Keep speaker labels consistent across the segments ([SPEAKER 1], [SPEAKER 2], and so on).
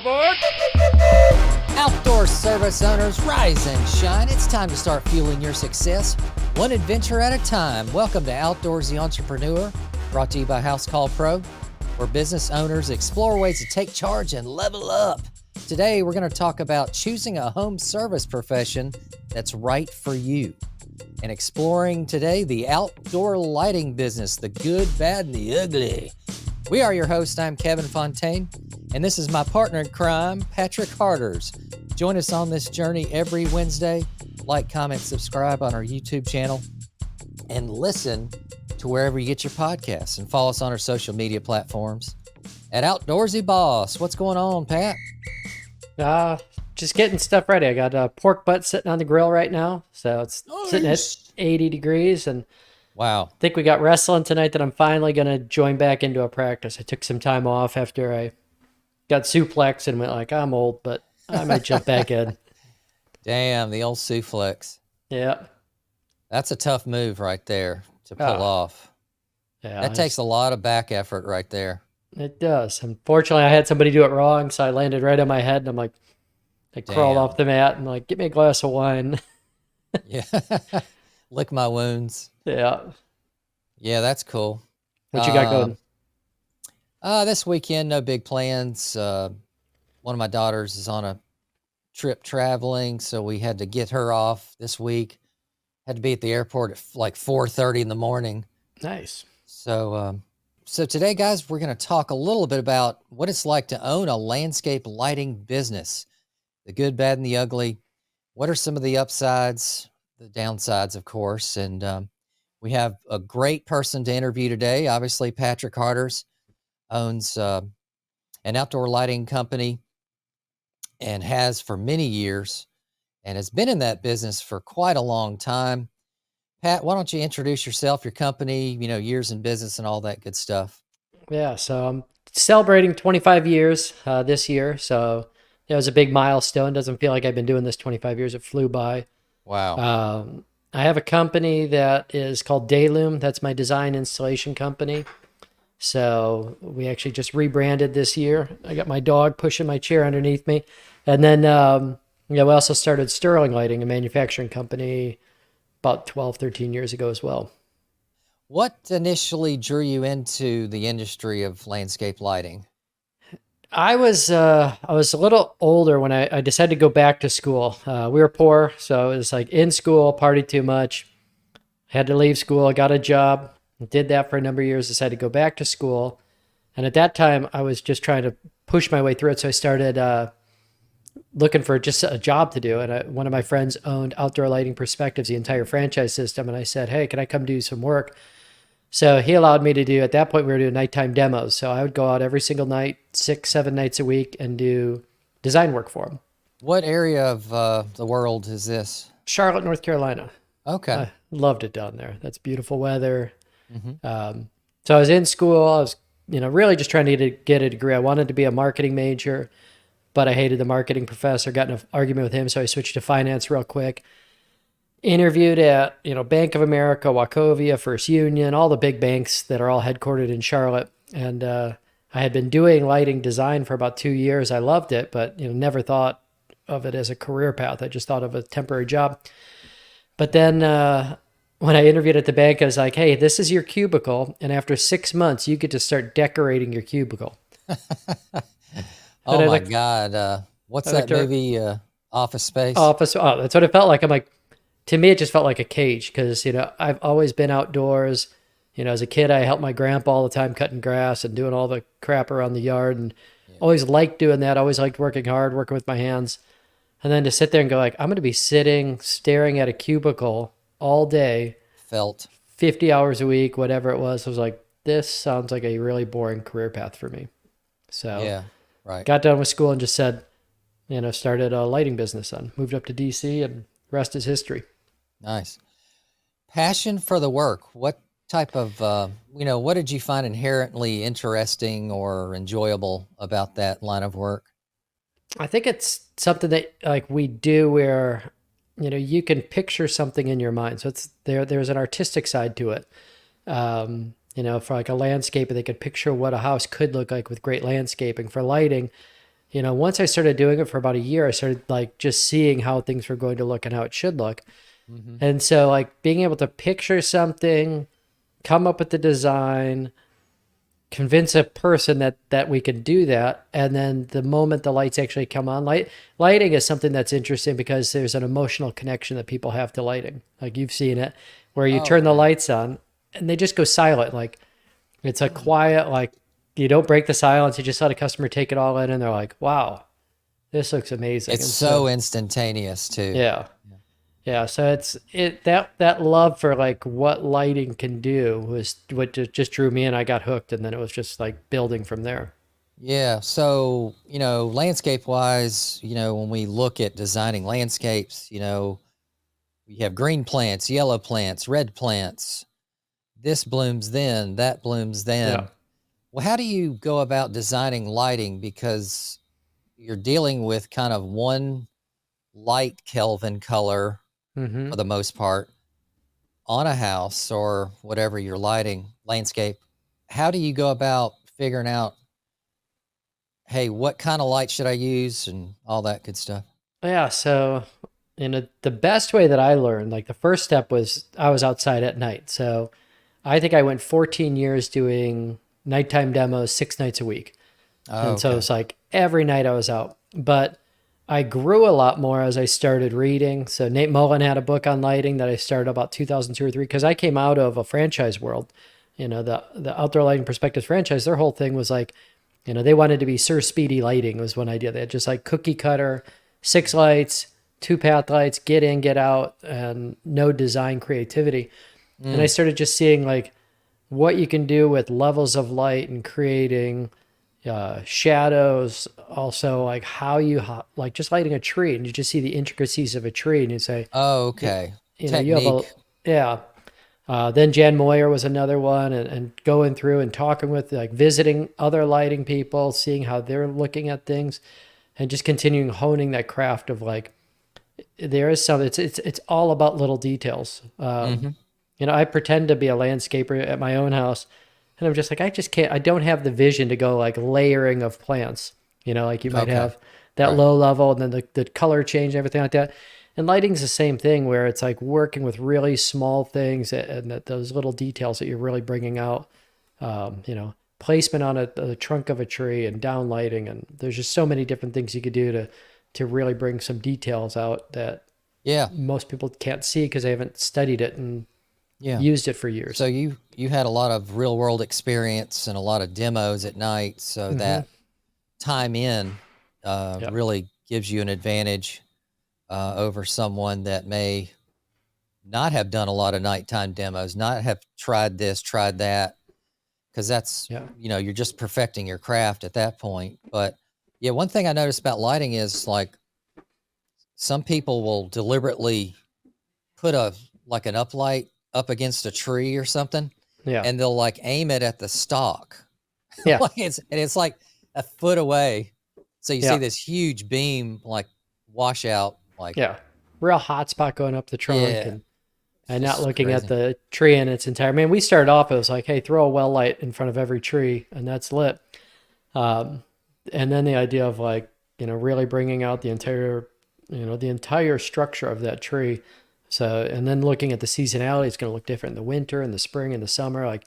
[SPEAKER 1] aboard!
[SPEAKER 2] Outdoor service owners, rise and shine. It's time to start fueling your success, one adventure at a time. Welcome to Outdoorsy Entrepreneur, brought to you by House Call Pro, where business owners explore ways to take charge and level up. Today, we're going to talk about choosing a home service profession that's right for you, and exploring today the outdoor lighting business, the good, bad, and the ugly. We are your hosts. I'm Kevin Fontaine, and this is my partner in crime, Patrick Harders. Join us on this journey every Wednesday. Like, comment, subscribe on our YouTube channel, and listen to wherever you get your podcasts, and follow us on our social media platforms at Outdoorsy Boss. What's going on, Pat?
[SPEAKER 3] Just getting stuff ready. I got a pork butt sitting on the grill right now, so it's sitting at 80 degrees, and
[SPEAKER 2] wow.
[SPEAKER 3] I think we got wrestling tonight that I'm finally going to join back into a practice. I took some time off after I got suplexed and went like, I'm old, but I might jump back in.
[SPEAKER 2] Damn, the old suplex.
[SPEAKER 3] Yeah.
[SPEAKER 2] That's a tough move right there to pull off.
[SPEAKER 3] Yeah,
[SPEAKER 2] That takes a lot of back effort right there.
[SPEAKER 3] It does. Unfortunately, I had somebody do it wrong, so I landed right on my head, and I'm like, I crawled off the mat and like, get me a glass of wine.
[SPEAKER 2] Yeah. Lick my wounds.
[SPEAKER 3] Yeah.
[SPEAKER 2] Yeah, that's cool.
[SPEAKER 3] What you got going?
[SPEAKER 2] This weekend, no big plans. One of my daughters is on a trip traveling, so we had to get her off this week. Had to be at the airport at like 4:30 in the morning.
[SPEAKER 3] Nice.
[SPEAKER 2] So today, guys, we're going to talk a little bit about what it's like to own a landscape lighting business, the good, bad, and the ugly. What are some of the upsides, the downsides, of course, and we have a great person to interview today. Obviously, Patrick Harders owns an outdoor lighting company and has for many years, and has been in that business for quite a long time. Pat, why don't you introduce yourself, your company, years in business and all that good stuff.
[SPEAKER 3] Yeah, so I'm celebrating 25 years this year, so it was a big milestone. Doesn't feel like I've been doing this 25 years. It flew by.
[SPEAKER 2] Wow.
[SPEAKER 3] I have a company that is called Dayloom. That's my design installation company. So we actually just rebranded this year. I got my dog pushing my chair underneath me. And then we also started Sterling Lighting, a manufacturing company, about 12, 13 years ago as well.
[SPEAKER 2] What initially drew you into the industry of landscape lighting?
[SPEAKER 3] I was a little older when I decided to go back to school. We were poor, so it was like in school, partied too much. Had to leave school, I got a job, did that for a number of years, decided to go back to school. And at that time, I was just trying to push my way through it. So I started looking for just a job to do. And one of my friends owned Outdoor Lighting Perspectives, the entire franchise system. And I said, hey, can I come do some work? So he allowed me to do, at that point, we were doing nighttime demos. So I would go out every single night, 6-7 nights a week, and do design work for him.
[SPEAKER 2] What area of the world is this?
[SPEAKER 3] Charlotte, North Carolina.
[SPEAKER 2] Okay.
[SPEAKER 3] I loved it down there. That's beautiful weather.
[SPEAKER 2] Mm-hmm.
[SPEAKER 3] So I was in school. I was, really just trying to get a degree. I wanted to be a marketing major, but I hated the marketing professor. Got in an argument with him, so I switched to finance real quick. Interviewed at, Bank of America, Wachovia, First Union, all the big banks that are all headquartered in Charlotte. And I had been doing lighting design for about 2 years. I loved it, but never thought of it as a career path. I just thought of a temporary job. But then when I interviewed at the bank, I was like, hey, this is your cubicle. And after 6 months, you get to start decorating your cubicle.
[SPEAKER 2] Oh, my God. What's that movie, Office Space?
[SPEAKER 3] Office. Oh, that's what it felt like. I'm like, to me, it just felt like a cage because, I've always been outdoors. As a kid, I helped my grandpa all the time cutting grass and doing all the crap around the yard, and always liked doing that. Always liked working hard, working with my hands. And then to sit there and go like, I'm going to be staring at a cubicle all day.
[SPEAKER 2] Felt
[SPEAKER 3] 50 hours a week, whatever it was. I was like, this sounds like a really boring career path for me. So
[SPEAKER 2] yeah, right.
[SPEAKER 3] Got done with school and just said, started a lighting business and moved up to DC, and rest is history.
[SPEAKER 2] Nice. Passion for the work. What type of, what did you find inherently interesting or enjoyable about that line of work?
[SPEAKER 3] I think it's something that like we do where, you can picture something in your mind. So there's an artistic side to it. For like a landscaper, they could picture what a house could look like with great landscaping. For lighting, once I started doing it for about a year, I started like just seeing how things were going to look and how it should look.
[SPEAKER 2] Hmm.
[SPEAKER 3] And so like being able to picture something, come up with the design, convince a person that we can do that, and then the moment the lights actually come on, lighting is something that's interesting because there's an emotional connection that people have to lighting. Like you've seen it, where you
[SPEAKER 2] Oh
[SPEAKER 3] turn the
[SPEAKER 2] yeah.
[SPEAKER 3] lights on and they just go silent. Like it's a
[SPEAKER 2] Mm.
[SPEAKER 3] quiet, like you don't break the silence. You just let a customer take it all in, and they're like, "Wow, this looks amazing."
[SPEAKER 2] It's
[SPEAKER 3] And
[SPEAKER 2] so
[SPEAKER 3] so,
[SPEAKER 2] instantaneous too.
[SPEAKER 3] yeah, yeah. So that love for like what lighting can do was what just drew me in. I got hooked, and then it was just like building from there.
[SPEAKER 2] Yeah. So, landscape wise, when we look at designing landscapes, we have green plants, yellow plants, red plants. This blooms then, that blooms
[SPEAKER 3] Yeah.
[SPEAKER 2] then. Well, how do you go about designing lighting? Because you're dealing with kind of one light Kelvin color
[SPEAKER 3] Mm-hmm.
[SPEAKER 2] for the most part on a house or whatever you're lighting landscape. How do you go about figuring out, hey, what kind of light should I use and all that good stuff?
[SPEAKER 3] Yeah. So, the best way that I learned, like the first step was I was outside at night. So I think I went 14 years doing nighttime demos 6 nights a week.
[SPEAKER 2] Oh,
[SPEAKER 3] And so
[SPEAKER 2] okay.
[SPEAKER 3] it's like every night I was out. But I grew a lot more as I started reading. So Nate Mullen had a book on lighting that I started about 2002 or three because I came out of a franchise world. The Outdoor Lighting Perspectives franchise, their whole thing was like, they wanted to be Sir Speedy Lighting was one idea. They had just like cookie cutter, six lights, two path lights, get in, get out, and no design creativity. And I
[SPEAKER 2] Mm,
[SPEAKER 3] started just seeing like what you can do with levels of light and creating shadows. Also, like how you like just lighting a tree, and you just see the intricacies of a tree, and you say,
[SPEAKER 2] oh,
[SPEAKER 3] you,
[SPEAKER 2] okay.
[SPEAKER 3] you have a
[SPEAKER 2] Technique.
[SPEAKER 3] yeah. Then Jan Moyer was another one, and going through and talking with like visiting other lighting people, seeing how they're looking at things, and just continuing honing that craft of like there is some. It's all about little details.
[SPEAKER 2] Hmm.
[SPEAKER 3] I pretend to be a landscaper at my own house, and I'm just like, I just can't, I don't have the vision to go like layering of plants, like you might
[SPEAKER 2] Okay.
[SPEAKER 3] have that
[SPEAKER 2] Right.
[SPEAKER 3] low level and then the color change and everything like that. And lighting's the same thing where it's like working with really small things and that those little details that you're really bringing out, placement on the trunk of a tree and down lighting. And there's just so many different things you could do to really bring some details out that
[SPEAKER 2] Yeah.
[SPEAKER 3] most people can't see because they haven't studied it and
[SPEAKER 2] Yeah.
[SPEAKER 3] used it for
[SPEAKER 2] So
[SPEAKER 3] years.
[SPEAKER 2] you had a lot of real world experience and a lot of demos at night, so
[SPEAKER 3] Hmm.
[SPEAKER 2] that time in
[SPEAKER 3] Yeah.
[SPEAKER 2] really gives you an advantage over someone that may not have done a lot of nighttime demos, not have tried this, tried that, because that's,
[SPEAKER 3] Yeah.
[SPEAKER 2] you're just perfecting your craft at that point. But yeah, one thing I noticed about lighting is like some people will deliberately put like an uplight up against a tree or something,
[SPEAKER 3] Yeah.
[SPEAKER 2] and they'll like aim it at the stalk.
[SPEAKER 3] Yeah.
[SPEAKER 2] Like it's like a foot away. So you see
[SPEAKER 3] Yeah.
[SPEAKER 2] this huge beam like wash out, like,
[SPEAKER 3] Yeah. Real hot spot going up the trunk
[SPEAKER 2] yeah, it's
[SPEAKER 3] and not
[SPEAKER 2] just
[SPEAKER 3] looking at
[SPEAKER 2] crazy.
[SPEAKER 3] the tree in its entire. I mean, we started off, it was like, hey, throw a well light in front of every tree and that's lit. Um, and then the idea of like, really bringing out the entire structure of that tree. So, and then looking at the seasonality, it's going to look different in the winter and the spring and the summer. Like,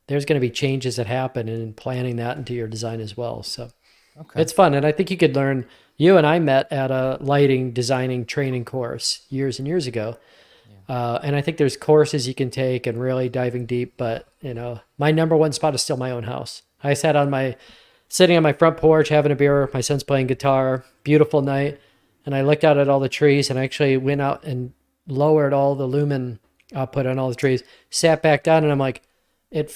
[SPEAKER 3] there's going to be changes that happen and planning that into your design as well. So,
[SPEAKER 2] Okay.
[SPEAKER 3] it's fun. And I think you could learn. You and I met at a lighting designing training course years and years ago.
[SPEAKER 2] Yeah.
[SPEAKER 3] And I think there's courses you can take and really diving deep. But, my number one spot is still my own house. I sitting on my front porch having a beer. My son's playing guitar. Beautiful night. And I looked out at all the trees and I actually went out and lowered all the lumen output on all the trees, sat back down, and I'm like, it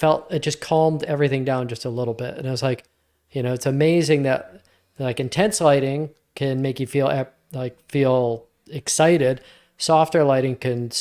[SPEAKER 3] just calmed everything down just a little bit. And I was like, it's amazing that like intense lighting can make you feel excited. Softer lighting can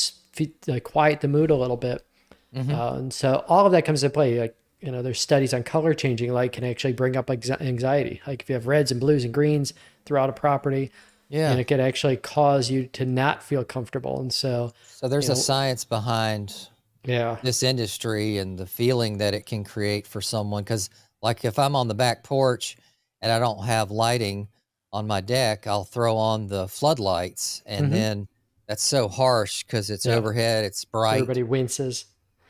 [SPEAKER 3] like quiet the mood a little bit.
[SPEAKER 2] Hmm.
[SPEAKER 3] And so all of that comes into play. Like, there's studies on color changing light can actually bring up anxiety. Like if you have reds and blues and greens throughout a property,
[SPEAKER 2] Yeah.
[SPEAKER 3] it could actually cause you to not feel comfortable. And so,
[SPEAKER 2] So there's
[SPEAKER 3] you
[SPEAKER 2] a
[SPEAKER 3] know,
[SPEAKER 2] science behind
[SPEAKER 3] yeah,
[SPEAKER 2] this industry and the feeling that it can create for someone. Because, like, if I'm on the back porch and I don't have lighting on my deck, I'll throw on the floodlights, and
[SPEAKER 3] Hmm.
[SPEAKER 2] then that's so harsh because it's
[SPEAKER 3] Yeah.
[SPEAKER 2] overhead, it's bright.
[SPEAKER 3] Everybody winces.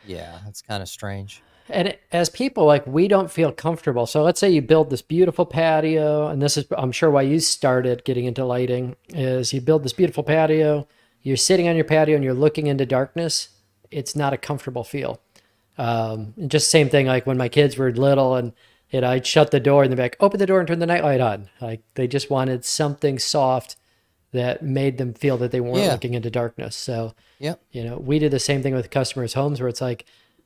[SPEAKER 2] Yeah, it's kind of strange.
[SPEAKER 3] And as people, like, we don't feel comfortable. So let's say you build this beautiful patio, and this is, I'm sure, why you started getting into lighting, is you build this beautiful patio, you're sitting on your patio and you're looking into darkness. It's not a comfortable feel. And just same thing, like when my kids were little and I'd shut the door and they'd be like, open the door and turn the nightlight on. Like they just wanted something soft that made them feel that they weren't
[SPEAKER 2] Yeah.
[SPEAKER 3] looking into darkness. So,
[SPEAKER 2] Yep.
[SPEAKER 3] we did the same thing with customers' homes where it's like,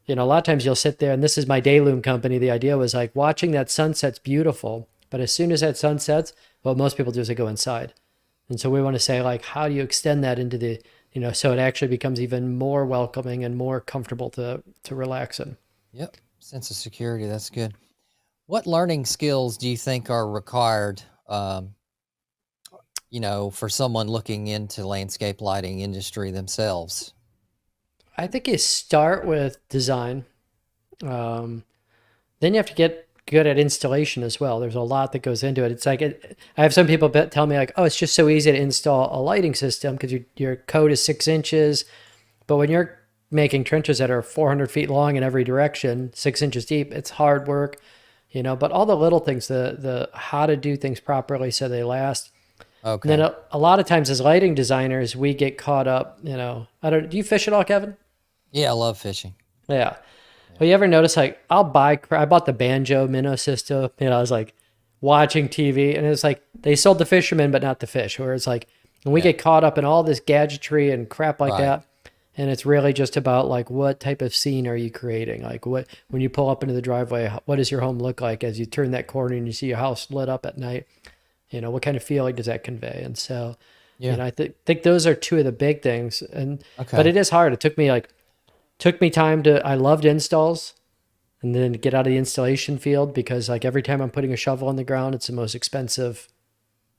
[SPEAKER 3] a lot of times you'll sit there, and this is my day loom company. The idea was like watching that sunset's beautiful, but as soon as that sun sets, what most people do is they go inside. And so we want to say, like, how do you extend that into the, so it actually becomes even more welcoming and more comfortable to relax in.
[SPEAKER 2] Yep. Sense of security. That's good. What learning skills do you think are required, for someone looking into landscape lighting industry themselves?
[SPEAKER 3] I think you start with design. Um, then you have to get good at installation as well. There's a lot that goes into it. It's like I have some people tell me like, oh, it's just so easy to install a lighting system because your code is 6 inches. But when you're making trenches that are 400 feet long in every direction, 6 inches deep, it's hard work, But all the little things, the how to do things properly so they last. And then
[SPEAKER 2] Okay.
[SPEAKER 3] a lot of times as lighting designers, we get caught up. Do you fish at all, Kevin?
[SPEAKER 2] Yeah, I love fishing.
[SPEAKER 3] Yeah.
[SPEAKER 2] Yeah.
[SPEAKER 3] Well, you ever notice like I bought the banjo minnow system. I was like watching TV, and it's like they sold the fishermen but not the fish. Where it's like, and we
[SPEAKER 2] Yeah.
[SPEAKER 3] get caught up in all this gadgetry and crap like
[SPEAKER 2] Right.
[SPEAKER 3] that, and it's really just about like what type of scene are you creating? Like when you pull up into the driveway, what does your home look like as you turn that corner and you see your house lit up at night? What kind of feeling does that convey? And so,
[SPEAKER 2] Yeah.
[SPEAKER 3] I think those are two of the big things. But
[SPEAKER 2] Okay.
[SPEAKER 3] it is hard. It took me time to. I loved installs and then get out of the installation field because like every time I'm putting a shovel on the ground, it's the most expensive,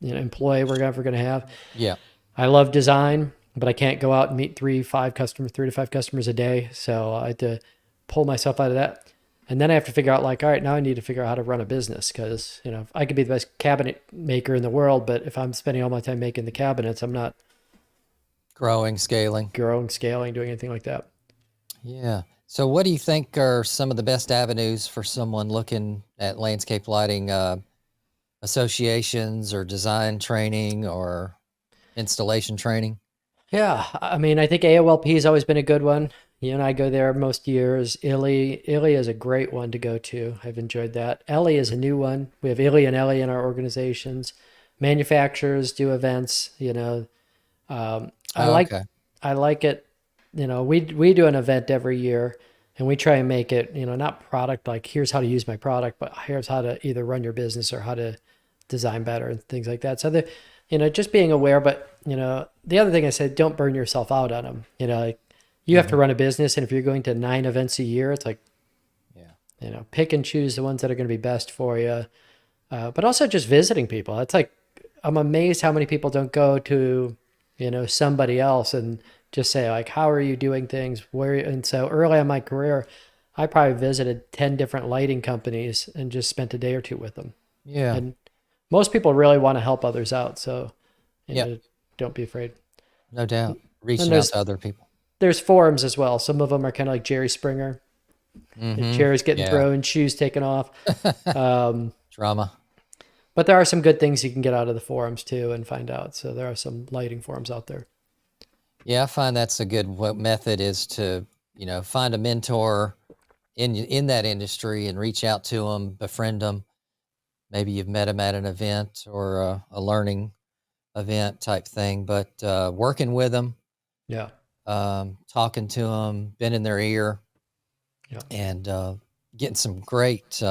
[SPEAKER 3] employee we're ever going to have.
[SPEAKER 2] Yeah.
[SPEAKER 3] I love design, but I can't go out and meet 3 to 5 customers a day. So I had to pull myself out of that. And then I have to figure out like, all right, now I need to figure out how to run a business because, I could be the best cabinet maker in the world, but if I'm spending all my time making the cabinets, I'm not
[SPEAKER 2] Growing, scaling.
[SPEAKER 3] growing, scaling, doing anything like that.
[SPEAKER 2] Yeah. So, what do you think are some of the best avenues for someone looking at landscape lighting associations or design training or installation training?
[SPEAKER 3] Yeah, I mean, I think AOLP has always been a good one. You and I go there most years. Illy is a great one to go to. I've enjoyed that. Ellie is a new one. We have Illy and Ellie in our organizations. Manufacturers do events. I
[SPEAKER 2] Oh,
[SPEAKER 3] like
[SPEAKER 2] okay.
[SPEAKER 3] I like it. We do an event every year, and we try and make it not product like here's how to use my product, but here's how to either run your business or how to design better and things like that. So just being aware, but the other thing I said, don't burn yourself out on them. Like you have to
[SPEAKER 2] Hmm.
[SPEAKER 3] run a business, and if you're going to 9 events a year, it's like
[SPEAKER 2] Yeah.
[SPEAKER 3] pick and choose the ones that are going to be best for you. But also just visiting people. It's like I'm amazed how many people don't go to somebody else and just say like, how are you doing things? Where? And so early in my career, I probably visited 10 different lighting companies and just spent a day or two with them.
[SPEAKER 2] Yeah.
[SPEAKER 3] And most people really want to help others out. So,
[SPEAKER 2] Yep.
[SPEAKER 3] don't be afraid.
[SPEAKER 2] No doubt.
[SPEAKER 3] And
[SPEAKER 2] Reaching out
[SPEAKER 3] there's
[SPEAKER 2] to other people.
[SPEAKER 3] there's forums as well. Some of them are kind of like Jerry Springer.
[SPEAKER 2] Hmm.
[SPEAKER 3] Chairs getting
[SPEAKER 2] Yeah.
[SPEAKER 3] thrown, shoes taken off. Um,
[SPEAKER 2] Drama.
[SPEAKER 3] but there are some good things you can get out of the forums too and find out. So there are some lighting forums out there.
[SPEAKER 2] Yeah, I find that's a good method is to, find a mentor in that industry and reach out to them, befriend them. Maybe you've met them at an event or a learning event type thing, but working with them,
[SPEAKER 3] Yeah.
[SPEAKER 2] talking to them, been in their ear,
[SPEAKER 3] Yeah.
[SPEAKER 2] and getting some great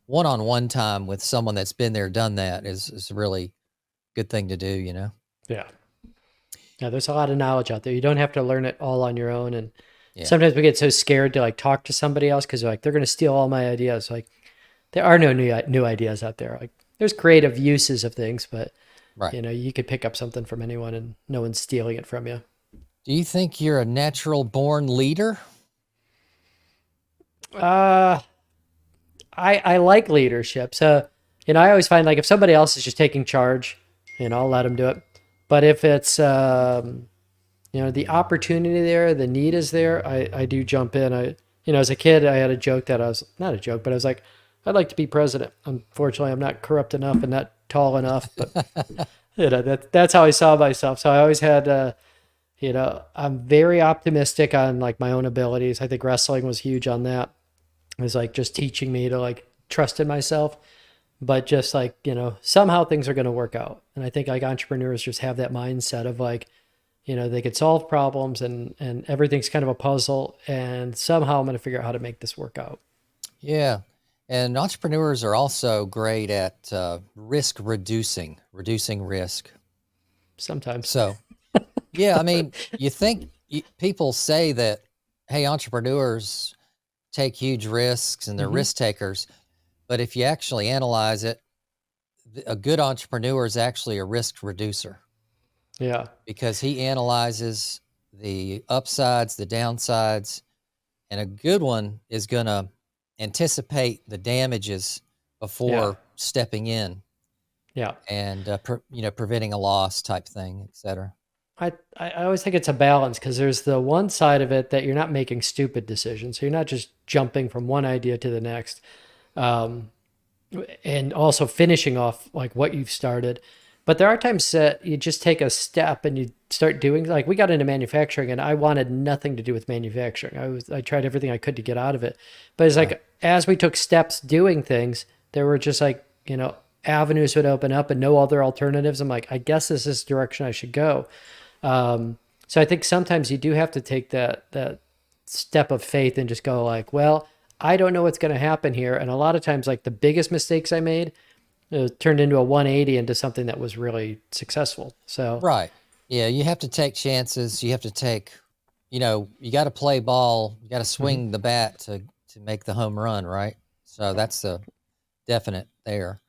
[SPEAKER 2] one-on-one time with someone that's been there, done that is a really good thing to do.
[SPEAKER 3] Yeah. Yeah. There's a lot of knowledge out there. You don't have to learn it all on your own. And
[SPEAKER 2] Yeah.
[SPEAKER 3] sometimes we get so scared to like talk to somebody else because like they're going to steal all my ideas. Like there are no new ideas out there. Like there's creative uses of things, but
[SPEAKER 2] Right.
[SPEAKER 3] you could pick up something from anyone and no one's stealing it from you.
[SPEAKER 2] Do you think you're a natural born leader?
[SPEAKER 3] Uh, I like leadership. So I always find like if somebody else is just taking charge, I'll let them do it. But if it's, the opportunity there, the need is there, I do jump in. As a kid, I had a joke that I was not a joke, but I was like, I'd like to be president. Unfortunately, I'm not corrupt enough and not tall enough, but that's how I saw myself. So I always had, I'm very optimistic on like my own abilities. I think wrestling was huge on that. It was like just teaching me to like trust in myself, but just like, somehow things are going to work out. And I think like entrepreneurs just have that mindset of like, they could solve problems and everything's kind of a puzzle. And somehow I'm going to figure out how to make this work out.
[SPEAKER 2] Yeah. And entrepreneurs are also great at risk reducing risk.
[SPEAKER 3] Sometimes.
[SPEAKER 2] So, yeah, I mean, people say that, hey, entrepreneurs take huge risks and they're risk takers. But if you actually analyze it, a good entrepreneur is actually a risk reducer.
[SPEAKER 3] Yeah.
[SPEAKER 2] Because he analyzes the upsides, the downsides, and a good one is going to anticipate the damages before stepping in.
[SPEAKER 3] Yeah.
[SPEAKER 2] And, preventing a loss type thing, et cetera.
[SPEAKER 3] I always think it's a balance because there's the one side of it that you're not making stupid decisions. So you're not just jumping from one idea to the next. And also finishing off like what you've started. But there are times that you just take a step and you start doing, like we got into manufacturing and I wanted nothing to do with manufacturing. I tried everything I could to get out of it. But it's like, as we took steps doing things, there were just like, avenues would open up and no other alternatives. I'm like, I guess this is the direction I should go. So I think sometimes you do have to take that step of faith and just go like, well, I don't know what's going to happen here. And a lot of times like the biggest mistakes I made, it turned into a 180 into something that was really successful. So,
[SPEAKER 2] right. Yeah. You have to take chances. You have to take, you got to play ball. You got to swing the bat to make the home run. Right. So that's a definite there.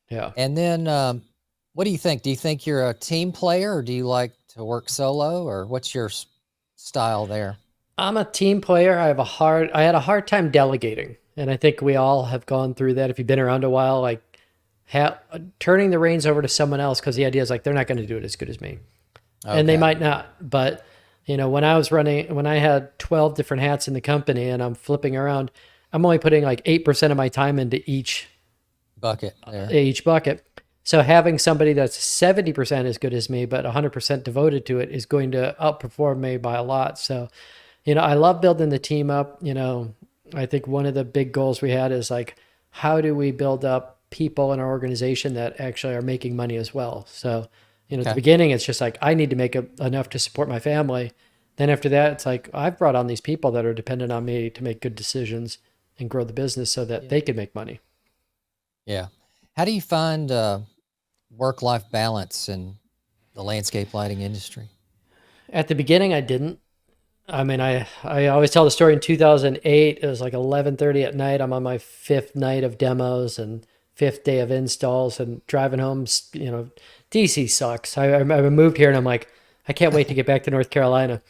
[SPEAKER 3] Yeah.
[SPEAKER 2] And then, what do you think? Do you think you're a team player or do you like to work solo or what's your style there?
[SPEAKER 3] I'm a team player. I had a hard time delegating. And I think we all have gone through that. If you've been around a while, like turning the reins over to someone else, because the idea is like, they're not going to do it as good as me. Okay. And they might not. But, when I had 12 different hats in the company and I'm flipping around, I'm only putting like 8% of my time into each
[SPEAKER 2] bucket there.
[SPEAKER 3] Each bucket. So having somebody that's 70% as good as me, but 100% devoted to it is going to outperform me by a lot. So, I love building the team up. I think one of the big goals we had is like, how do we build up people in our organization that actually are making money as well? So, at the beginning, it's just like, I need to make enough to support my family. Then after that, it's like, I've brought on these people that are dependent on me to make good decisions and grow the business so that they can make money.
[SPEAKER 2] Yeah. How do you find work-life balance in the landscape lighting industry?
[SPEAKER 3] At the beginning, I didn't. I mean, I always tell the story in 2008, it was like 11:30 at night. I'm on my fifth night of demos and fifth day of installs and driving home. DC sucks. I moved here and I'm like, I can't wait to get back to North Carolina.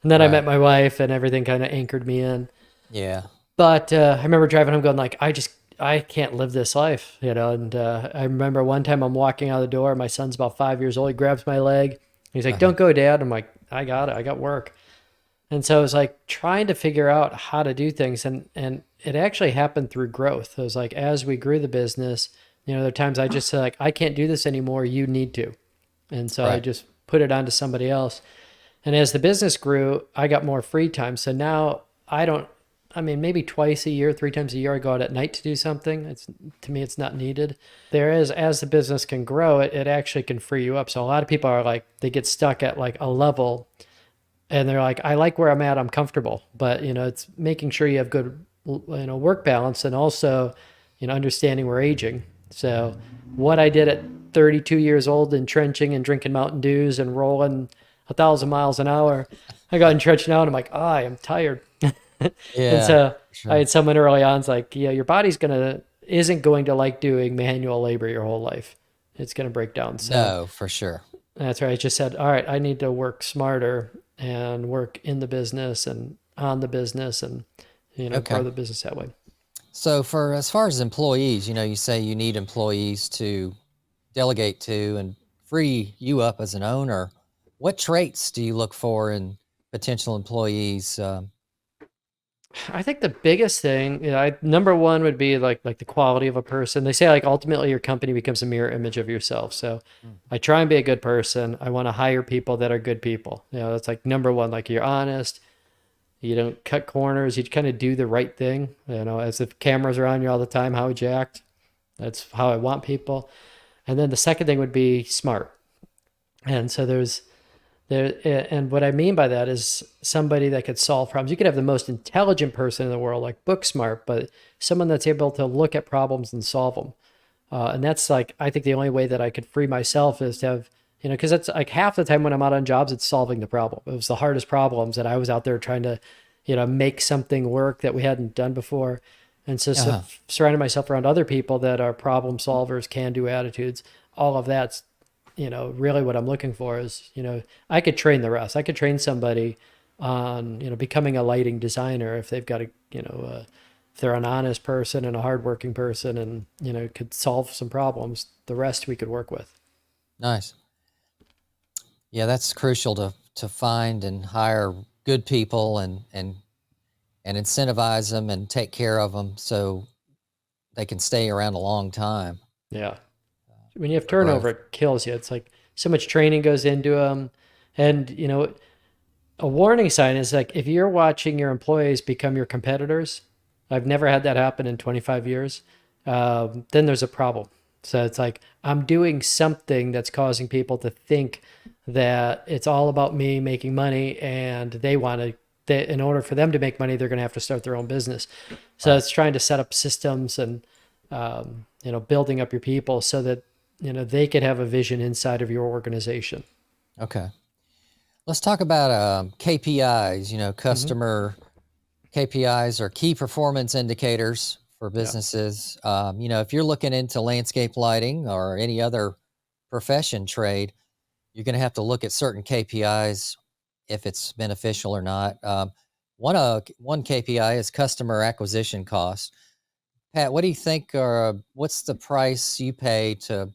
[SPEAKER 3] And then I met my wife and everything kind of anchored me in.
[SPEAKER 2] Yeah.
[SPEAKER 3] But I remember driving home going like, I can't live this life, and I remember one time I'm walking out of the door. My son's about 5 years old. He grabs my leg. He's like, don't go, Dad. I'm like, I got it. I got work. And so it was like trying to figure out how to do things. And it actually happened through growth. It was like, as we grew the business, there are times I just said like, I can't do this anymore. You need to. And so I just put it on to somebody else. And as the business grew, I got more free time. So now maybe twice a year, 3 times a year, I go out at night to do something. To me, it's not needed. As the business can grow, it actually can free you up. So a lot of people are like, they get stuck at like a level and they're like, I like where I'm at. I'm comfortable. But, it's making sure you have good, work balance and also, understanding we're aging. So what I did at 32 years old and trenching and drinking Mountain Dews and rolling 1,000 miles an hour, I got entrenched now and I'm like, I am tired. And so I had someone early on, it's like, your body's isn't going to like doing manual labor your whole life. It's going to break down. So
[SPEAKER 2] no, for sure.
[SPEAKER 3] That's right. I just said, all right, I need to work smarter and work in the business and on the business and, grow the business that way.
[SPEAKER 2] So for as far as employees, you say you need employees to delegate to and free you up as an owner. What traits do you look for in potential employees?
[SPEAKER 3] I think the biggest thing, number one would be like the quality of a person. They say like ultimately your company becomes a mirror image of yourself. So
[SPEAKER 2] Mm.
[SPEAKER 3] I try and be a good person. I want to hire people that are good people. That's like number one. Like you're honest. You don't cut corners. You kind of do the right thing. As if cameras are on you all the time. How would you act? That's how I want people. And then the second thing would be smart. And so and what I mean by that is somebody that could solve problems. You could have the most intelligent person in the world, like book smart, but someone that's able to look at problems and solve them. And that's like, I think the only way that I could free myself is to have, because that's like half the time when I'm out on jobs, it's solving the problem. It was the hardest problems that I was out there trying to, make something work that we hadn't done before. And so
[SPEAKER 2] Uh-huh.
[SPEAKER 3] surrounding myself around other people that are problem solvers, can do attitudes, all of that's, really what I'm looking for is, I could train the rest. I could train somebody on, becoming a lighting designer if they've got if they're an honest person and a hardworking person and, could solve some problems, the rest we could work with.
[SPEAKER 2] Nice. Yeah, that's crucial to find and hire good people and incentivize them and take care of them so they can stay around a long time
[SPEAKER 3] Yeah. When you have
[SPEAKER 2] for
[SPEAKER 3] turnover,
[SPEAKER 2] growth.
[SPEAKER 3] it kills you. It's like so much training goes into them. And, a warning sign is like if you're watching your employees become your competitors, I've never had that happen in 25 years, then there's a problem. So it's like I'm doing something that's causing people to think that it's all about me making money and they want to, in order for them to make money, they're going to have to start their own business. So
[SPEAKER 2] Right.
[SPEAKER 3] it's trying to set up systems and, building up your people so that, they could have a vision inside of your organization.
[SPEAKER 2] Okay. Let's talk about KPIs.
[SPEAKER 3] Hmm.
[SPEAKER 2] Customer KPIs are key performance indicators for
[SPEAKER 3] Yeah.
[SPEAKER 2] businesses. If you're looking into landscape lighting or any other profession trade, you're going to have to look at certain KPIs if it's beneficial or not. One KPI is customer acquisition cost. Pat, what do you think? What's the price you pay to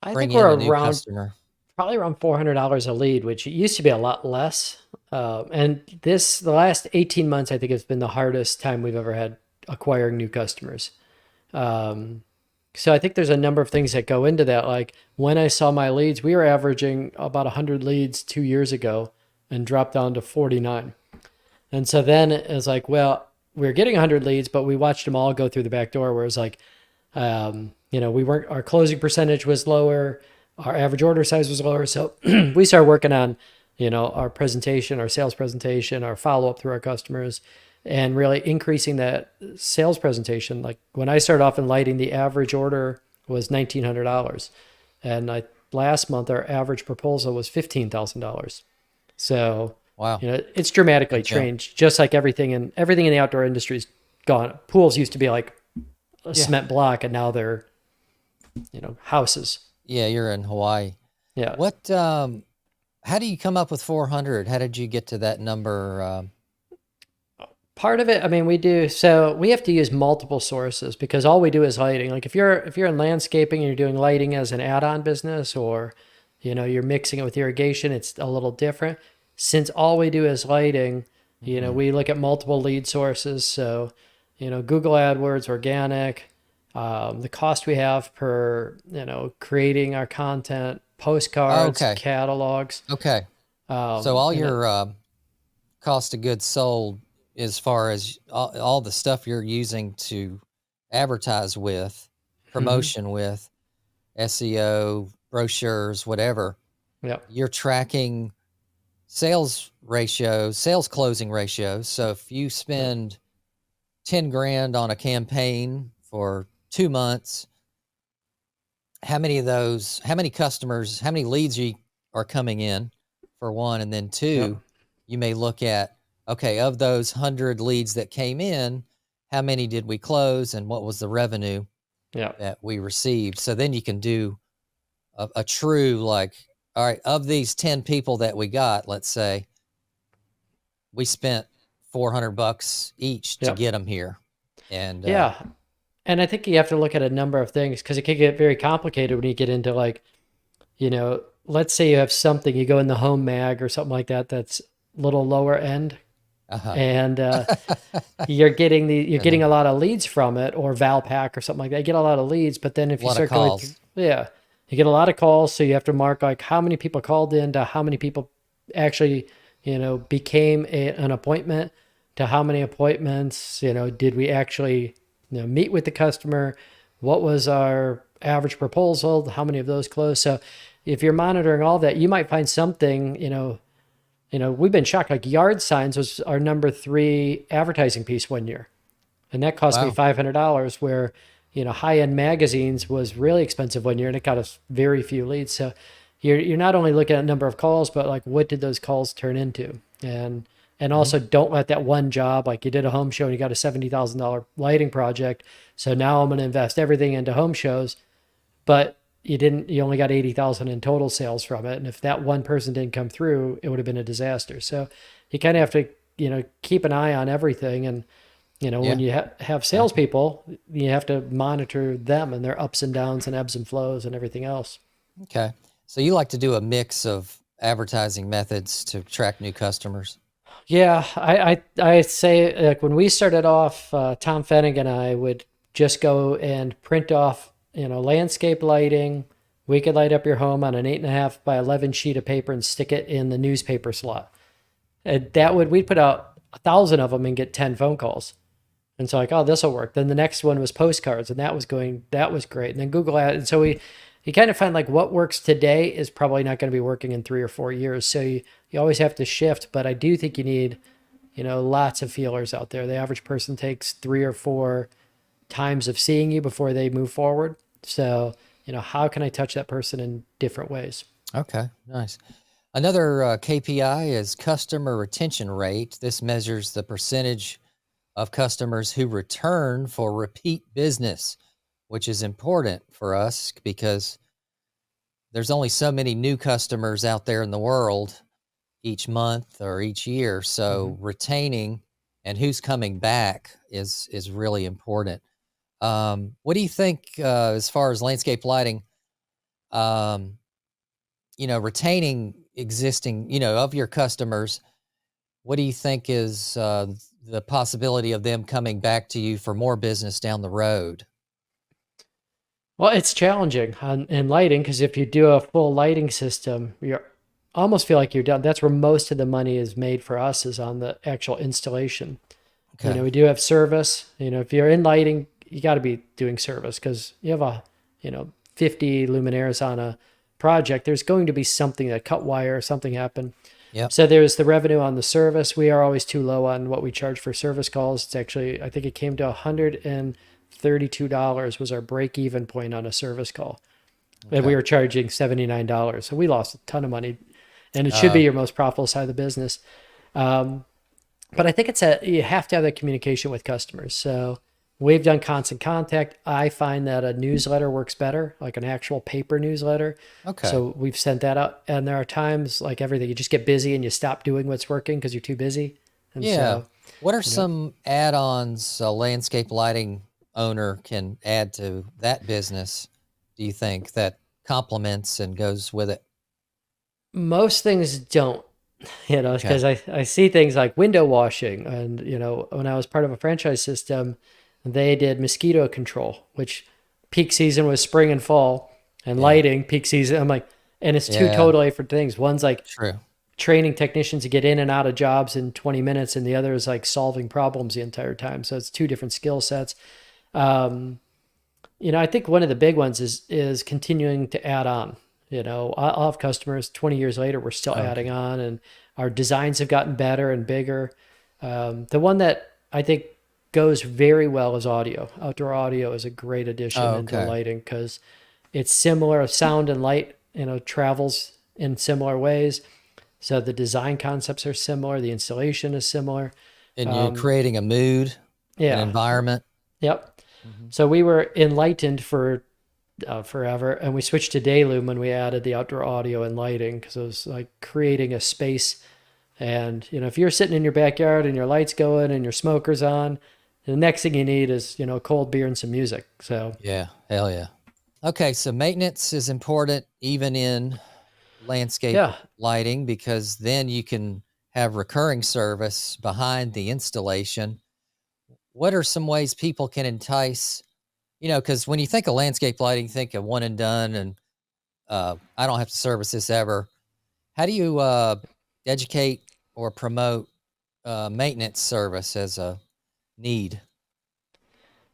[SPEAKER 3] I
[SPEAKER 2] bring
[SPEAKER 3] think
[SPEAKER 2] in
[SPEAKER 3] we're
[SPEAKER 2] a new
[SPEAKER 3] around
[SPEAKER 2] customer?
[SPEAKER 3] probably around $400 a lead, which it used to be a lot less. And the last 18 months, I think it's been the hardest time we've ever had acquiring new customers. Um, so I think there's a number of things that go into that. Like when I saw my leads, we were averaging about 100 leads 2 years ago and dropped down to 49. And so then it's like, well, we are getting 100 leads, but we watched them all go through the back door where it's like, we weren't, our closing percentage was lower, our average order size was lower. So we started working on, our presentation, our sales presentation, our follow up through our customers, and really increasing that sales presentation. Like when I started off in lighting, the average order was $1,900, and last month our average proposal was $15,000. So,
[SPEAKER 2] Wow,
[SPEAKER 3] it's dramatically
[SPEAKER 2] big jump.
[SPEAKER 3] changed. Just like everything in the outdoor industry's gone. Pools used to be like a
[SPEAKER 2] Yeah.
[SPEAKER 3] cement block, and now they're houses.
[SPEAKER 2] Yeah, you're in Hawaii.
[SPEAKER 3] Yeah.
[SPEAKER 2] What how do you come up with 400? How did you get to that number?
[SPEAKER 3] Part of it, I mean, we have to use multiple sources because all we do is lighting. Like if you're in landscaping and you're doing lighting as an add-on business, or you're mixing it with irrigation, it's a little different. Since all we do is lighting,
[SPEAKER 2] Mhm.
[SPEAKER 3] we look at multiple lead sources. So, Google AdWords, organic, the cost we have per, creating our content,
[SPEAKER 2] Oh,
[SPEAKER 3] postcards,
[SPEAKER 2] okay.
[SPEAKER 3] catalogs.
[SPEAKER 2] Okay. So
[SPEAKER 3] Um,
[SPEAKER 2] all
[SPEAKER 3] you know,
[SPEAKER 2] your cost of goods sold, as far as all the stuff you're using to advertise with,
[SPEAKER 3] mhm,
[SPEAKER 2] promotion with, SEO, brochures, whatever,
[SPEAKER 3] yeah,
[SPEAKER 2] you're tracking sales closing ratios. So if you
[SPEAKER 3] yeah,
[SPEAKER 2] spend 10 grand on a campaign for 2 months, how many customers, how many leads you are coming in for one, and then
[SPEAKER 3] yeah,
[SPEAKER 2] two, you may look at, okay, of those 100 leads that came in, how many did we close and what was the revenue
[SPEAKER 3] yeah.
[SPEAKER 2] that we received? So then you can do a true, like, all right, of these 10 people that we got, let's say we spent $400 each to
[SPEAKER 3] Yeah.
[SPEAKER 2] get them here. And
[SPEAKER 3] Yeah. And I think you have to look at a number of things because it can get very complicated when you get into like, let's say you have something, you go in the home mag or something like that that's a little lower end,
[SPEAKER 2] uh-huh.
[SPEAKER 3] and you're
[SPEAKER 2] And
[SPEAKER 3] getting a
[SPEAKER 2] then
[SPEAKER 3] lot of leads from it, or Valpak or something like that. You get a lot of leads, but then
[SPEAKER 2] a
[SPEAKER 3] if you
[SPEAKER 2] lot of
[SPEAKER 3] start going through,
[SPEAKER 2] calls.
[SPEAKER 3] yeah, you get a lot of calls, so you have to mark like how many people called in to how many people actually, became an appointment, to how many appointments, did we actually, meet with the customer? What was our average proposal? How many of those closed? So if you're monitoring all that, you might find something, we've been shocked. Like yard signs was our number 3 advertising piece one year, and that cost me
[SPEAKER 2] Wow.
[SPEAKER 3] $500. Where high end magazines was really expensive one year, and it got us very few leads. So you're not only looking at number of calls, but like what did those calls turn into, and
[SPEAKER 2] Hmm.
[SPEAKER 3] also don't let that one job, like you did a home show and you got a $70,000 lighting project. So now I'm going to invest everything into home shows, but you only got 80,000 in total sales from it. And if that one person didn't come through, it would have been a disaster. So you kind of have to, keep an eye on everything. And, when
[SPEAKER 2] Yeah.
[SPEAKER 3] you have
[SPEAKER 2] Okay.
[SPEAKER 3] salespeople, you have to monitor them and their ups and downs and ebbs and flows and everything else.
[SPEAKER 2] Okay. So you like to do a mix of advertising methods to attract new customers?
[SPEAKER 3] Yeah, I say like when we started off, Tom Fennig and I would just go and print off, landscape lighting. We could light up your home on an 8.5 by 11 sheet of paper and stick it in the newspaper slot. And we'd put out 1,000 of them and get 10 phone calls. And so like, oh, this will work. Then the next one was postcards, and that was great. And then Google Ads. And so you kind of find like what works today is probably not going to be working in 3 or 4 years. So you always have to shift. But I do think you need, lots of feelers out there. The average person takes 3 or 4 times of seeing you before they move forward. So, how can I touch that person in different ways?
[SPEAKER 2] Okay. Nice. Another KPI is customer retention rate. This measures the percentage of customers who return for repeat business, which is important for us because there's only so many new customers out there in the world each month or each year.
[SPEAKER 3] Mhm.
[SPEAKER 2] So retaining and who's coming back is really important. What do you think as far as landscape lighting? Um, retaining existing, of your customers. What do you think is the possibility of them coming back to you for more business down the road?
[SPEAKER 3] Well, it's challenging in lighting because if you do a full lighting system, you almost feel like you're done. That's where most of the money is made for us, is on the actual installation.
[SPEAKER 2] Okay.
[SPEAKER 3] We do have service. If you're in lighting, you got to be doing service because you have 50 luminaires on a project. There's going to be something that cut wire or something happened.
[SPEAKER 2] Yep.
[SPEAKER 3] So there's the revenue on the service. We are always too low on what we charge for service calls. It's actually, I think it came to $132 was our break even point on a service call. And we
[SPEAKER 2] Okay.
[SPEAKER 3] were charging $79. So we lost a ton of money, and it should be
[SPEAKER 2] Uh,
[SPEAKER 3] your most profitable side of the business. Um, but I think you have to have that communication with customers. So we've done constant contact. I find that a newsletter works better, like an actual paper newsletter.
[SPEAKER 2] okay.
[SPEAKER 3] So we've sent that out. And there are times, like everything, you just get busy and you stop doing what's working because you're too busy. And
[SPEAKER 2] Yeah.
[SPEAKER 3] so,
[SPEAKER 2] What are
[SPEAKER 3] you know,
[SPEAKER 2] some add-ons a landscape lighting owner can add to that business, do you think, that complements and goes with it?
[SPEAKER 3] most things don't,
[SPEAKER 2] Okay.
[SPEAKER 3] because I see things like window washing. And, when I was part of a franchise system, they did mosquito control, which peak season was spring and fall, and
[SPEAKER 2] Yeah.
[SPEAKER 3] lighting peak season. I'm like, and it's two
[SPEAKER 2] Yeah.
[SPEAKER 3] totally different things. One's like
[SPEAKER 2] True.
[SPEAKER 3] training technicians to get in and out of jobs in 20 minutes, and the other is like solving problems the entire time. So it's two different skill sets. Um, I think one of the big ones is continuing to add on. I'll have customers 20 years later, we're still adding
[SPEAKER 2] Okay.
[SPEAKER 3] on, and our designs have gotten better and bigger. The one that I think goes very well is audio. Outdoor audio is a great addition into
[SPEAKER 2] Okay.
[SPEAKER 3] lighting because it's similar. Sound and light, travels in similar ways. So the design concepts are similar. The installation is similar.
[SPEAKER 2] And you're
[SPEAKER 3] Um,
[SPEAKER 2] creating a mood, an
[SPEAKER 3] yeah.
[SPEAKER 2] environment.
[SPEAKER 3] Yep.
[SPEAKER 2] Mhm.
[SPEAKER 3] So we were enlightened for forever, and we switched to Daylum when we added the outdoor audio and lighting because it was like creating a space. And if you're sitting in your backyard and your lights going and your smoker's on, The next thing you need is, a cold beer and some music. So
[SPEAKER 2] Yeah, hell yeah. Okay, so maintenance is important even in landscape
[SPEAKER 3] yeah.
[SPEAKER 2] lighting because then you can have recurring service behind the installation. What are some ways people can entice, because when you think of landscape lighting, think of one and done and I don't have to service this ever. How do you educate or promote maintenance service as a need?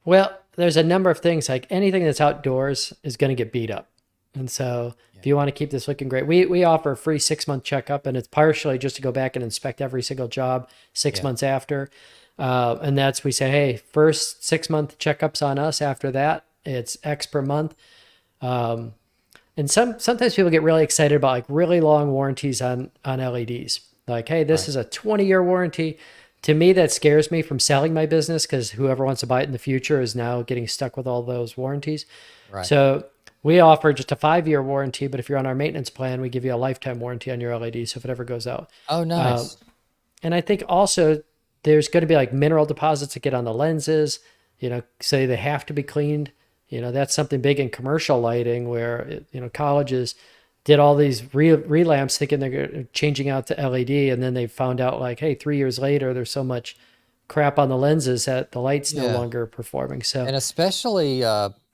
[SPEAKER 3] Well, there's a number of things, like anything that's outdoors is going to get beat up. And so
[SPEAKER 2] Yeah.
[SPEAKER 3] if you want to keep this looking great, we offer a free 6-month checkup, and it's partially just to go back and inspect every single job six
[SPEAKER 2] Yeah.
[SPEAKER 3] months after. And that's, we say, hey, first 6-month checkups on us. After that, it's X per month. And sometimes people get really excited about like really long warranties on LEDs. Like, hey, this
[SPEAKER 2] Right.
[SPEAKER 3] is a 20-year warranty. To me, that scares me from selling my business, because whoever wants to buy it in the future is now getting stuck with all those warranties.
[SPEAKER 2] Right.
[SPEAKER 3] So we offer just a 5-year warranty, but if you're on our maintenance plan, we give you a lifetime warranty on your LED. So if it ever goes out.
[SPEAKER 2] Oh, nice.
[SPEAKER 3] And I think also there's going to be like mineral deposits that get on the lenses, say they have to be cleaned. That's something big in commercial lighting where, colleges did all these relamps thinking they're changing out to LED. And then they found out like, hey, 3 years later, there's so much crap on the lenses that the light's no
[SPEAKER 2] Yeah.
[SPEAKER 3] longer performing. So,
[SPEAKER 2] And especially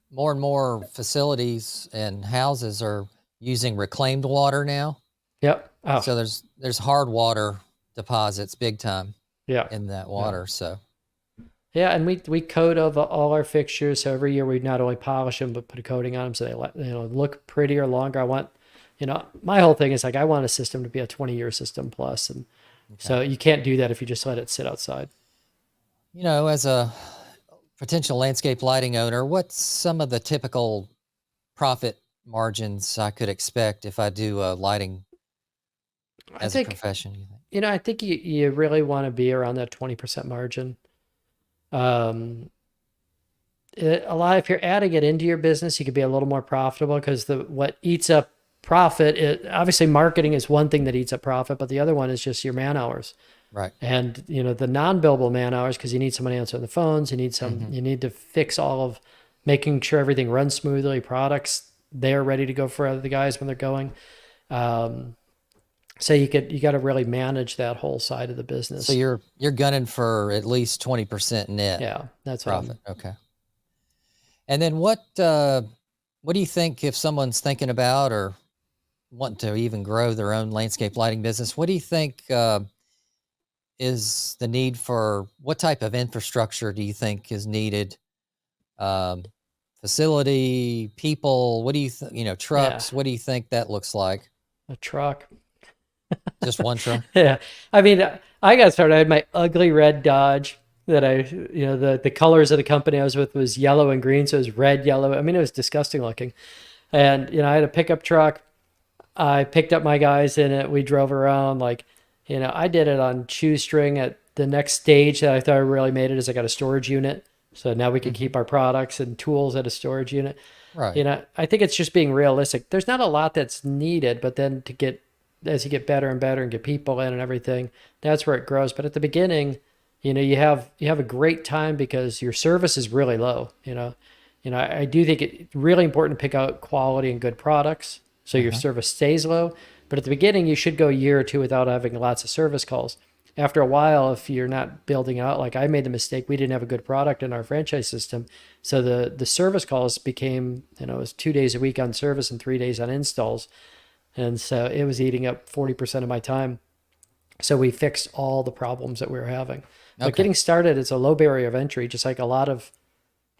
[SPEAKER 2] more and more facilities and houses are using reclaimed water now.
[SPEAKER 3] yep. Oh,
[SPEAKER 2] So there's hard water deposits big time
[SPEAKER 3] yeah.
[SPEAKER 2] in that
[SPEAKER 3] Yeah.
[SPEAKER 2] water. So
[SPEAKER 3] Yeah, and we coat over all our fixtures. So every year we not only polish them but put a coating on them so they look prettier longer. I want, my whole thing is like I want a system to be a 20-year system plus, and so you can't do that if you just let it sit outside.
[SPEAKER 2] as a potential landscape lighting owner, what's some of the typical profit margins I could expect if I do lighting
[SPEAKER 3] I
[SPEAKER 2] as a
[SPEAKER 3] think
[SPEAKER 2] profession? You think?
[SPEAKER 3] I think you really want to be around that 20% margin. Um, a lot, if you're adding it into your business, you could be a little more profitable, because what eats up profit, obviously marketing is one thing that eats up profit, but the other one is just your man hours.
[SPEAKER 2] Right.
[SPEAKER 3] And the non-billable man hours, because you need somebody answering the phones, you need to fix all of making sure everything runs smoothly, products they're ready to go for the guys when they're going. So you got to really manage that whole side of the business.
[SPEAKER 2] So you're gunning for at least 20% net
[SPEAKER 3] Yeah, that's
[SPEAKER 2] profit. Okay. And then what do you think if someone's thinking about or wanting to even grow their own landscape lighting business? What do you think is the need for, what type of infrastructure do you think is needed? Facility, people, what do you think, trucks, what do you think that looks like?
[SPEAKER 3] a truck.
[SPEAKER 2] Just one truck?
[SPEAKER 3] Yeah. I mean, I got started. I had my ugly red Dodge that the colors of the company I was with was yellow and green. So it was red, yellow. I mean, it was disgusting looking. And, I had a pickup truck. I picked up my guys in it. We drove around I did it on shoestring. At the next stage that I thought I really made it is I got a storage unit. So now we can keep our products and tools at a storage unit.
[SPEAKER 2] Right.
[SPEAKER 3] I think it's just being realistic. There's not a lot that's needed, but then as you get better and better and get people in and everything, that's where it grows. But at the beginning, you have a great time because your service is really low. I do think it's really important to pick out quality and good products so your service stays low. But at the beginning, you should go a year or two without having lots of service calls. After a while, if you're not building out, like I made the mistake, we didn't have a good product in our franchise system. So the service calls became, it was 2 days a week on service and 3 days on installs. And so it was eating up 40% of my time. So we fixed all the problems that we were having. But getting started is a low barrier of entry, just like a lot of,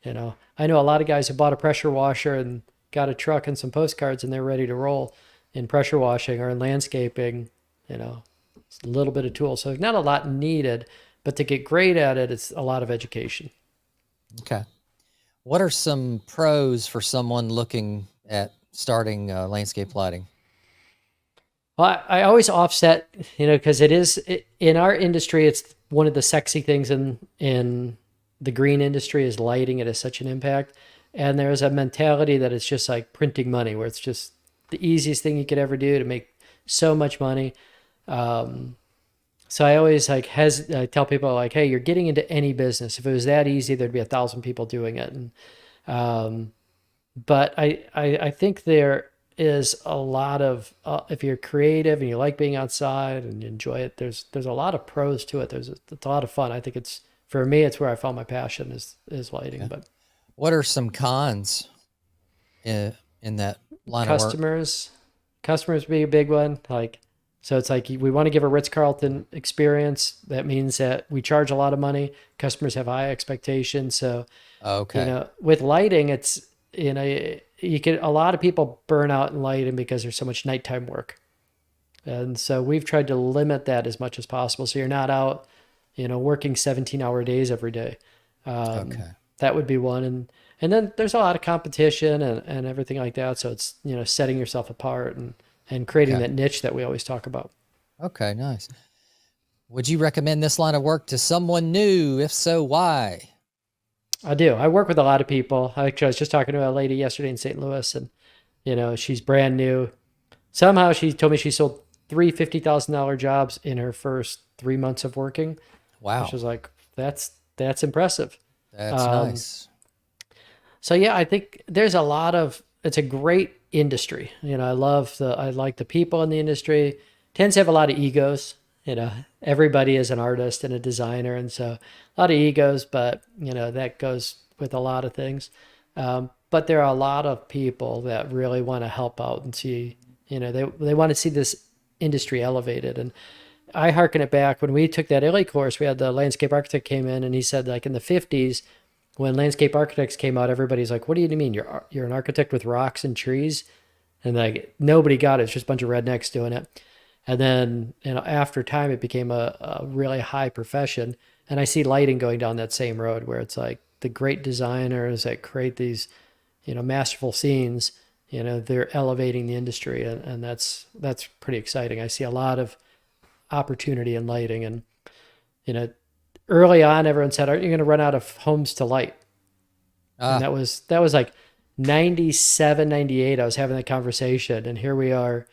[SPEAKER 3] I know a lot of guys who bought a pressure washer and got a truck and some postcards and they're ready to roll in pressure washing or in landscaping, it's a little bit of tools. So not a lot needed, but to get great at it, it's a lot of education.
[SPEAKER 2] Okay. What are some pros for someone looking at starting landscape lighting?
[SPEAKER 3] Well, I always offset, because in our industry, it's one of the sexy things in the green industry is lighting. It has such an impact. And there's a mentality that it's just like printing money, where it's just the easiest thing you could ever do to make so much money. So I always like I tell people like, hey, you're getting into any business. If it was that easy, there'd be 1,000 people doing it. And um, but I think there is a lot of if you're creative and you like being outside and you enjoy it, there's a lot of pros to it. It's a lot of fun. I think it's for me, it's where I found my passion is lighting.
[SPEAKER 2] Yeah.
[SPEAKER 3] But
[SPEAKER 2] What are some cons in that line of work?
[SPEAKER 3] customers, customers be a big one. Like, so it's like we want to give a Ritz-Carlton experience. That means that we charge a lot of money. Customers have high expectations. So,
[SPEAKER 2] Okay.
[SPEAKER 3] with lighting, it's, you can, a lot of people burn out in lighting because there's so much nighttime work. And so we've tried to limit that as much as possible. So you're not out, working 17-hour days every day.
[SPEAKER 2] Okay.
[SPEAKER 3] That would be one. And then there's a lot of competition and everything like that. So it's, setting yourself apart and creating
[SPEAKER 2] Okay.
[SPEAKER 3] that niche that we always talk about.
[SPEAKER 2] Okay. Nice. Would you recommend this line of work to someone new? If so, why?
[SPEAKER 3] I do. I work with a lot of people. Actually, I was just talking to a lady yesterday in St. Louis, and she's brand new. Somehow she told me she sold three $50,000 jobs in her first 3 months of working.
[SPEAKER 2] Wow.
[SPEAKER 3] Which was like, that's impressive.
[SPEAKER 2] That's
[SPEAKER 3] Um,
[SPEAKER 2] nice.
[SPEAKER 3] so yeah, I think there's a lot of, it's a great industry. I like the people in the industry. Tends to have a lot of egos. Everybody is an artist and a designer, and so a lot of egos. But that goes with a lot of things. But there are a lot of people that really want to help out and see. They want to see this industry elevated. And I hearken it back when we took that LA course. We had the landscape architect came in, and he said like in the 50s, when landscape architects came out, everybody's like, "What do you mean you're an architect with rocks and trees?" And like nobody got it. It's just a bunch of rednecks doing it. And then after time, it became a really high profession. And I see lighting going down that same road where it's like the great designers that create these masterful scenes. They're elevating the industry, and that's pretty exciting. I see a lot of opportunity in lighting. And you know early on everyone said, aren't you going to run out of homes to light? And
[SPEAKER 2] Ah,
[SPEAKER 3] that was like 97, 98. I was having that conversation, and here we are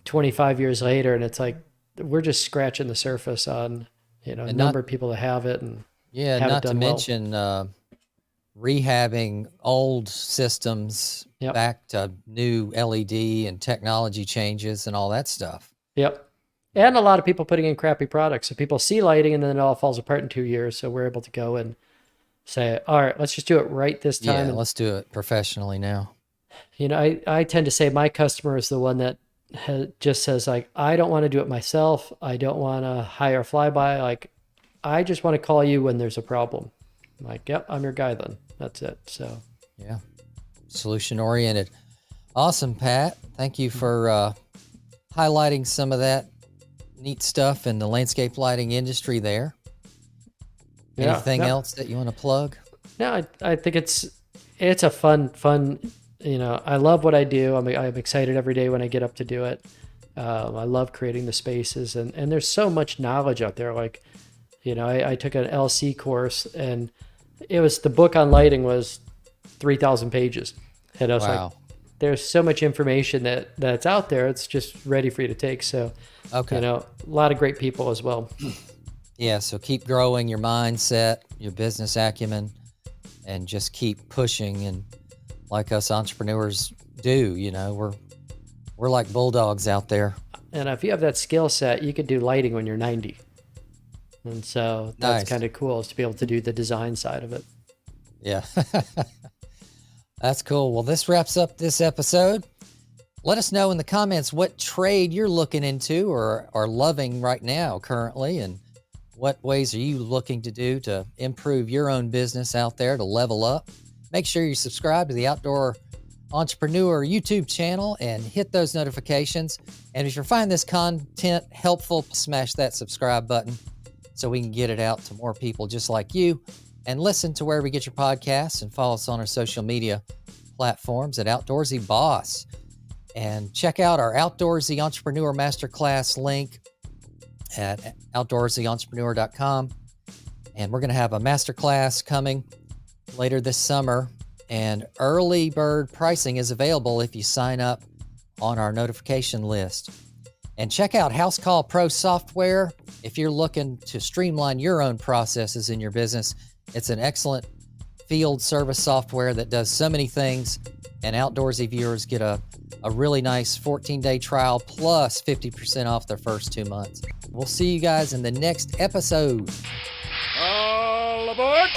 [SPEAKER 3] 25 years later, and it's like we're just scratching the surface on a
[SPEAKER 2] and not,
[SPEAKER 3] number of people that have it and
[SPEAKER 2] yeah,
[SPEAKER 3] have it
[SPEAKER 2] not to
[SPEAKER 3] done well.
[SPEAKER 2] mention rehabbing old systems
[SPEAKER 3] Yep.
[SPEAKER 2] back to new LED and technology changes and all that stuff.
[SPEAKER 3] Yep. And a lot of people putting in crappy products. So people see lighting and then it all falls apart in 2 years. So we're able to go and say, all right, let's just do it right this time.
[SPEAKER 2] Yeah,
[SPEAKER 3] And,
[SPEAKER 2] let's do it professionally now.
[SPEAKER 3] I tend to say my customer is the one that just says like, I don't want to do it myself. I don't want to hire a flyby. Like, I just want to call you when there's a problem. I'm like, yep, I'm your guy then. That's it. So
[SPEAKER 2] Yeah, solution oriented. Awesome, Pat. Thank you for highlighting some of that neat stuff in the landscape lighting industry there.
[SPEAKER 3] yeah,
[SPEAKER 2] Anything
[SPEAKER 3] no,
[SPEAKER 2] else that you want to plug?
[SPEAKER 3] no, I think it's a fun. I love what I do. I'm excited every day when I get up to do it. I love creating the spaces, and there's so much knowledge out there. Like, I took an LC course, and it was the book on lighting was 3,000 pages, and I was like,
[SPEAKER 2] Wow.
[SPEAKER 3] there's so much information that's out there. It's just ready for you to take. So,
[SPEAKER 2] Okay.
[SPEAKER 3] a lot of great people as well.
[SPEAKER 2] Yeah, so keep growing your mindset, your business acumen, and just keep pushing. And like us entrepreneurs do, we're like bulldogs out there.
[SPEAKER 3] And if you have that skill set, you could do lighting when you're 90. And so that's
[SPEAKER 2] Nice.
[SPEAKER 3] kind of cool, is to be able to do the design side of it.
[SPEAKER 2] Yeah. That's cool. Well, this wraps up this episode. Let us know in the comments what trade you're looking into or are loving right now currently, and what ways are you looking to do to improve your own business out there to level up. Make sure you subscribe to the Outdoor Entrepreneur YouTube channel and hit those notifications. And if you find this content helpful, smash that subscribe button so we can get it out to more people just like you. And listen to wherever you get your podcasts, and follow us on our social media platforms at Outdoorsy Boss. And check out our Outdoorsy Entrepreneur Masterclass link at outdoorsyentrepreneur.com. And we're going to have a masterclass coming later this summer. And early bird pricing is available if you sign up on our notification list. And check out House Call Pro software if you're looking to streamline your own processes in your business. It's an excellent field service software that does so many things, and outdoorsy viewers get a really nice 14-day trial plus 50% off their first 2 months. We'll see you guys in the next episode.
[SPEAKER 1] All aboard!